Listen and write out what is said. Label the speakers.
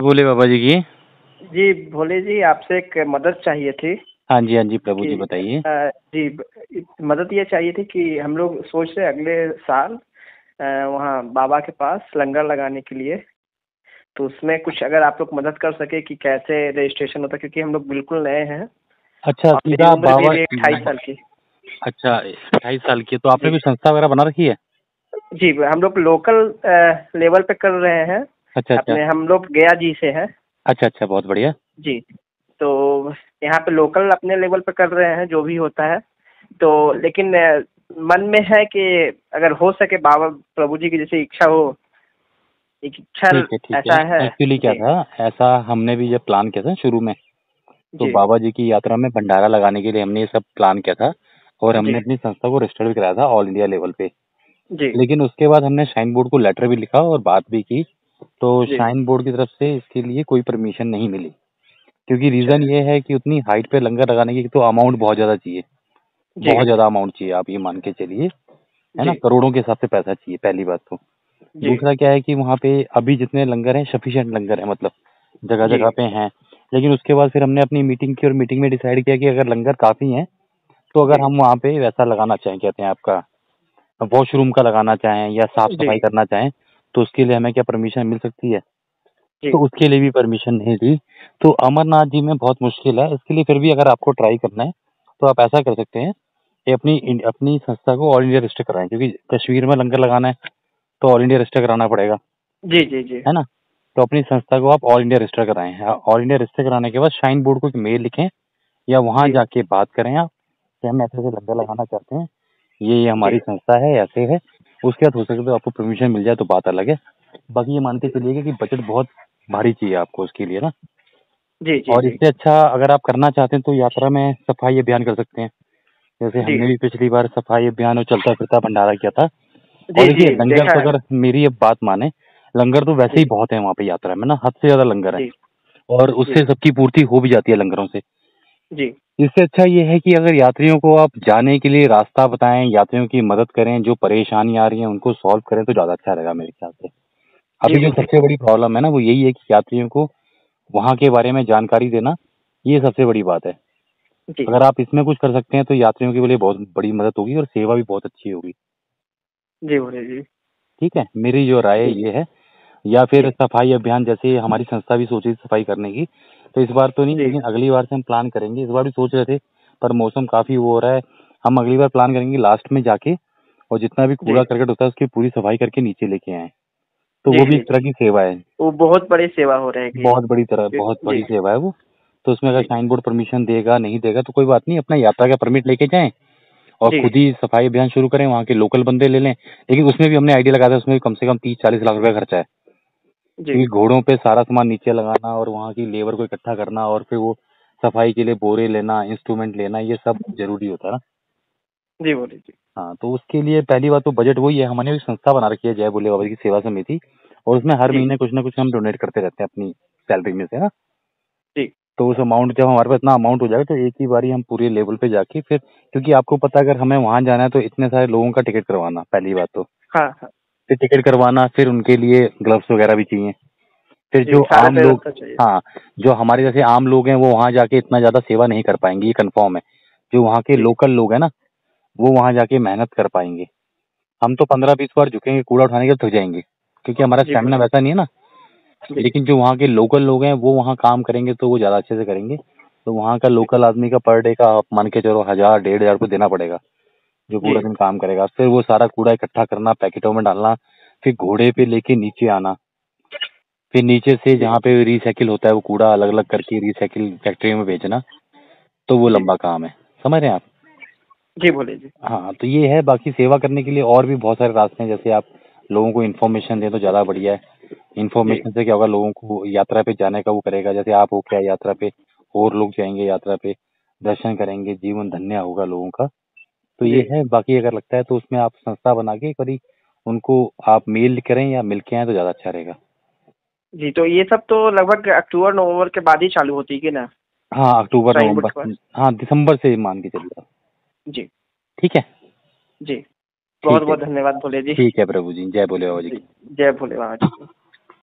Speaker 1: बोले बाबा जी की।
Speaker 2: जी भोले जी, आपसे एक मदद चाहिए थी
Speaker 1: हाँ जी, हाँ जी, प्रभु जी
Speaker 2: कि
Speaker 1: बताइए।
Speaker 2: जी मदद ये चाहिए थी कि हम लोग सोच रहे अगले साल वहाँ बाबा के पास लंगर लगाने के लिए। तो उसमें कुछ अगर आप लोग मदद कर सके कि कैसे रजिस्ट्रेशन होता है, क्योंकि हम लोग बिल्कुल नए हैं
Speaker 1: अच्छा,
Speaker 2: और मेरी
Speaker 1: सीधा
Speaker 2: उम्र भी
Speaker 1: बाबा।
Speaker 2: अभी 28 साल की।
Speaker 1: अच्छा, 28 साल की है, तो आपने
Speaker 2: जी
Speaker 1: कोई संस्था वगैरह बना रखी है?
Speaker 2: जी, हम लोग लोकल लेवल पे कर रहे हैं।
Speaker 1: अच्छा, अच्छा।
Speaker 2: अपने हम लोग गया जी से हैं।
Speaker 1: अच्छा, अच्छा, बहुत बढ़िया।
Speaker 2: जी, तो यहाँ पे लोकल अपने लेवल पे कर रहे हैं जो भी होता है। तो लेकिन मन में है कि अगर हो सके बाबा प्रभु जी की जैसे इच्छा हो, एक इच्छा
Speaker 1: ठीक है, ठीक है।
Speaker 2: ऐसा है।
Speaker 1: एक्चुअली क्या
Speaker 2: जी
Speaker 1: था, ऐसा हमने भी जब प्लान किया था शुरू में, तो
Speaker 2: जी
Speaker 1: बाबा जी की यात्रा में भंडारा लगाने के लिए हमने ये सब प्लान किया था और हमने
Speaker 2: जी
Speaker 1: अपनी संस्था को रजिस्टर भी कराया था ऑल इंडिया लेवल पे।
Speaker 2: जी
Speaker 1: लेकिन उसके बाद हमने श्राइन बोर्ड को लेटर भी लिखा और बात भी की, तो
Speaker 2: जी।
Speaker 1: श्राइन बोर्ड की तरफ से इसके लिए कोई परमिशन नहीं मिली। क्योंकि
Speaker 2: अच्छा।
Speaker 1: रीज़न ये है कि उतनी हाइट पे लंगर लगाने की तो अमाउंट बहुत ज़्यादा चाहिए।
Speaker 2: जी
Speaker 1: बहुत ज़्यादा अमाउंट चाहिए, आप ये मान के चलिए, है ना?
Speaker 2: जी
Speaker 1: करोड़ों के हिसाब से पैसा चाहिए, पहली बात तो।
Speaker 2: जी
Speaker 1: दूसरा क्या है कि वहाँ पे अभी जितने लंगर हैं, सफिशिएंट लंगर हैं, मतलब
Speaker 2: जी
Speaker 1: जगह-जगह पे हैं। लेकिन उसके बाद फिर हमने अपनी मीटिंग की और मीटिंग में डिसाइड किया कि अगर लंगर काफ़ी हैं, तो अगर
Speaker 2: जी
Speaker 1: हम वहाँ पे वैसा लगाना चाहें, कहते हैं आपका वॉशरूम का लगाना चाहें या
Speaker 2: जी
Speaker 1: साफ-सफाई करना चाहें, तो उसके लिए हमें क्या परमिशन मिल सकती है?
Speaker 2: जी।
Speaker 1: तो उसके लिए भी परमिशन नहीं दी। तो अमरनाथ जी में बहुत मुश्किल है, इसके लिए फिर भी अगर आपको ट्राई करना है, तो आप ऐसा कर सकते हैं कि अपनी संस्था को ऑल इंडिया रजिस्टर कराएँ, क्योंकि कश्मीर में लंगर लगाना है, तो ऑल इंडिया रजिस्टर कराना पड़ेगा,
Speaker 2: जी जी जी
Speaker 1: है ना? तो अपनी संस्था को आप ऑल इंडिया रजिस्टर कराएँ। ऑल इंडिया रजिस्टर कराने के बाद श्राइन बोर्ड को एक मेल लिखें या वहाँ
Speaker 2: जी
Speaker 1: जाके बात करें आप कि हम ऐसे-ऐसे लंगर लगाना चाहते हैं, ये
Speaker 2: जी
Speaker 1: हमारी संस्था है, ऐसे है। उसके बाद हो सके तो आपको परमिशन मिल जाए तो बात अलग है। बाकी ये मान के चलिए कि बजट बहुत भारी चाहिए आपको उसके लिए ना।
Speaker 2: जी जी
Speaker 1: और
Speaker 2: जी
Speaker 1: इससे अच्छा अगर आप करना चाहते हैं तो यात्रा में सफाई अभियान कर सकते हैं। जैसे
Speaker 2: जी
Speaker 1: हमने भी पिछली बार सफाई अभियान और चलता-फिरता भंडारा किया था। और
Speaker 2: जी
Speaker 1: देखिए
Speaker 2: जी
Speaker 1: लंगर
Speaker 2: देखा
Speaker 1: तो
Speaker 2: है।
Speaker 1: अगर मेरी अब बात माने, लंगर तो वैसे ही
Speaker 2: जी
Speaker 1: बहुत है वहाँ पे यात्रा में ना, हद से ज़्यादा लंगर है
Speaker 2: जी
Speaker 1: और
Speaker 2: जी
Speaker 1: उससे सबकी पूर्ति हो भी जाती है लंगरों से।
Speaker 2: जी
Speaker 1: इससे अच्छा ये है कि अगर यात्रियों को आप जाने के लिए रास्ता बताएँ, यात्रियों की मदद करें, जो परेशानी आ रही है उनको सॉल्व करें तो ज़्यादा अच्छा रहेगा मेरे ख्याल से।
Speaker 2: जी
Speaker 1: अभी जो
Speaker 2: बोलिए।
Speaker 1: सबसे बड़ी प्रॉब्लम है ना वो यही है कि यात्रियों को वहाँ के बारे में जानकारी देना, ये सबसे बड़ी बात है।
Speaker 2: जी
Speaker 1: अगर आप इसमें कुछ कर सकते हैं तो यात्रियों के लिए बहुत बड़ी मदद होगी और सेवा भी बहुत अच्छी होगी।
Speaker 2: जी बोलिए। जी
Speaker 1: ठीक है? मेरी जो राय
Speaker 2: जी
Speaker 1: ये है। या फिर
Speaker 2: जी
Speaker 1: सफाई अभियान, जैसे हमारी संस्था भी सोच रही थी सफाई करने की, तो इस बार तो नहीं,
Speaker 2: जी
Speaker 1: लेकिन अगली बार से हम प्लान करेंगे। इस बार भी सोच रहे थे, पर मौसम काफ़ी वो हो रहा है। हम अगली बार प्लान करेंगे लास्ट में जाके और जितना भी
Speaker 2: जी
Speaker 1: कूड़ा-करकट होता है उसकी पूरी सफाई करके नीचे लेके आएँ। तो
Speaker 2: जी
Speaker 1: वो भी
Speaker 2: जी
Speaker 1: एक तरह
Speaker 2: जी।
Speaker 1: की सेवा है।
Speaker 2: वो बहुत बड़ी सेवा हो रहेगी।
Speaker 1: बहुत बड़ी
Speaker 2: जी
Speaker 1: सेवा है वो। तो उसमें अगर
Speaker 2: जी
Speaker 1: साइन बोर्ड परमिशन देगा, नहीं देगा तो कोई बात नहीं, अपना यात्रा का परमिट लेके जाएँ और
Speaker 2: जी
Speaker 1: खुद ही सफाई अभियान शुरू करें, वहाँ के लोकल बंदे ले लें। लेकिन उसमें भी हमने आइडिया लगाया था, उसमें भी कम से कम 30-40 लाख रुपए खर्चा है।
Speaker 2: जी
Speaker 1: क्योंकि घोड़ों पे सारा सामान नीचे लगाना और वहाँ की लेबर को इकट्ठा करना और फिर वो सफाई के लिए बोरे लेना, इंस्ट्रूमेंट लेना, ये सब ज़रूरी होता है ना।
Speaker 2: जी बोलिए। जी
Speaker 1: हाँ, तो उसके लिए पहली बात तो बजट वही है, हमने भी संस्था बना रखी है जय भोले बाबा की सेवा समिति और उसमें हर
Speaker 2: जी
Speaker 1: महीने कुछ ना कुछ हम डोनेट करते रहते हैं अपनी सैलरी में से ना।
Speaker 2: जी
Speaker 1: तो उस अमाउंट, जब हमारे पास इतना अमाउंट हो जाएगा तो एक ही बारी हम पूरे लेवल पे जाके फिर, क्योंकि आपको पता है अगर हमें वहाँ जाना है तो इतने सारे लोगों का टिकट करवाना, पहली बात तो।
Speaker 2: हाँ हाँ।
Speaker 1: फिर टिकट करवाना, फिर उनके लिए ग्लव्स वगैरह भी चाहिए। फिर
Speaker 2: जी
Speaker 1: जो
Speaker 2: सारा
Speaker 1: आम लोग,
Speaker 2: व्यवस्था चाहिए।
Speaker 1: हाँ, जो हमारे जैसे आम लोग हैं वो वहाँ जाके इतना ज़्यादा सेवा नहीं कर पाएँगे, ये कन्फर्म है। जो वहाँ के
Speaker 2: जी
Speaker 1: लोकल लोग हैं ना, वो वहाँ जाके मेहनत कर पाएँगे। हम तो 15-20 बार झुकेंगे कूड़ा उठाने के, थक जाएँगे, क्योंकि हमारा
Speaker 2: जी
Speaker 1: स्टैमिना
Speaker 2: बोलिए।
Speaker 1: वैसा नहीं है ना।
Speaker 2: जी
Speaker 1: लेकिन जो वहाँ के लोकल लोग हैं वो वहाँ काम करेंगे तो वो ज़्यादा अच्छे से करेंगे। तो वहाँ का
Speaker 2: जी
Speaker 1: लोकल आदमी का पर डे का आप मान के चलो 1000 डेढ़ हज़ार रुपए देना पड़ेगा, जो
Speaker 2: जी
Speaker 1: पूरा दिन काम करेगा। फिर वो सारा कूड़ा इकट्ठा करना, पैकेटों में डालना, फिर घोड़े पे लेके नीचे आना। फिर नीचे से
Speaker 2: जी
Speaker 1: जहाँ पे रिसाइकिल होता है वो कूड़ा अलग-अलग करके रिसाइकिल फैक्ट्री में भेजना, तो वो
Speaker 2: जी
Speaker 1: लंबा काम है। समझ रहे हैं आप?
Speaker 2: जी बोलिए। जी
Speaker 1: हाँ, तो ये है, बाकी सेवा करने के लिए और भी बहुत सारे रास्ते हैं, जैसे आप लोगों को इन्फॉर्मेशन दें तो ज़्यादा बढ़िया है।
Speaker 2: जी
Speaker 1: इन्फॉर्मेशन से क्या होगा, लोगों को यात्रा पे जाने का वो करेगा, जैसे आप हो क्या यात्रा पे, और लोग जाएँगे यात्रा पे, दर्शन करेंगे, जीवन धन्य होगा लोगों का। तो
Speaker 2: जी
Speaker 1: ये है, बाकी अगर लगता है तो उसमें आप संस्था बना के कभी उनको आप मेल करें या मिल के आएँ तो ज़्यादा अच्छा रहेगा।
Speaker 2: जी। तो ये सब तो लगभग अक्टूबर नवंबर के बाद ही चालू होती है कि ना?
Speaker 1: हाँ, अक्टूबर,
Speaker 2: श्राइन बोर्ड
Speaker 1: नवंबर,
Speaker 2: के पास।
Speaker 1: हाँ, दिसंबर से मान के चलिए आप।
Speaker 2: जी
Speaker 1: ठीक है?
Speaker 2: जी। बहुत
Speaker 1: ठीक है।
Speaker 2: बहुत धन्यवाद भोले जी।
Speaker 1: ठीक है प्रभु जी, जय भोले बाबा जी
Speaker 2: जी
Speaker 1: की।
Speaker 2: जय भोले बाबा जी की।